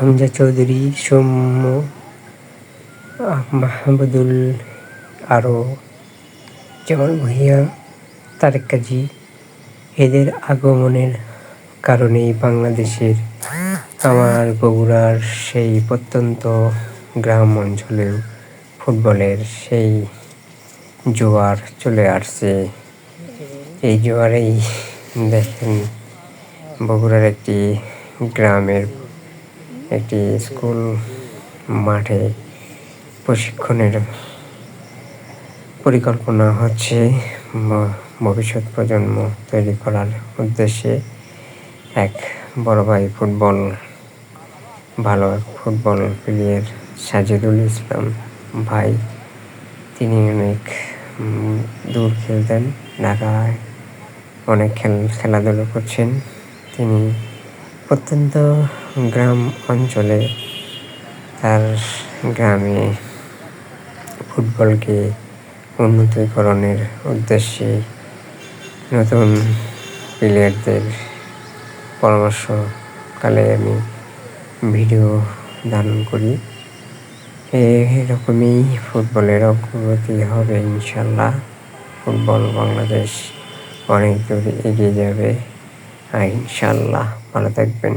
হামজা চৌধুরী, সৌম্য, মাহমুদুল, আরও যেমন ভূঁইয়া, তারেক কাজী, এদের আগমনের কারণেই বাংলাদেশের আমার বগুড়ার সেই প্রত্যন্ত গ্রাম অঞ্চলেও ফুটবলের সেই জোয়ার চলে আসছে। এই জোয়ারেই দেখেন বগুড়ার একটি গ্রামের একটি স্কুল মাঠে প্রশিক্ষণের পরিকল্পনা হচ্ছে ভবিষ্যৎ প্রজন্ম তৈরি করার উদ্দেশ্যে। এক বড় ভাই ভালো ফুটবল প্লেয়ার সাজিদুল ইসলাম ভাই, তিনি অনেক দূর খেলতেন, ঢাকায় অনেক খেলাধুলো করছেন। তিনি প্রত্যন্ত গ্রাম অঞ্চলে তার গ্রামে ফুটবলকে উন্নতিকরণের উদ্দেশ্যে নতুন প্লেয়ারদের পরামর্শকালে আমি ভিডিও ধারণ করি। এরকমই ফুটবলের অগ্রগতি হবে ইনশাল্লাহ। ফুটবল বাংলাদেশ অনেক দূর এগিয়ে যাবে ইনশাল্লাহ। ভালো থাকবেন।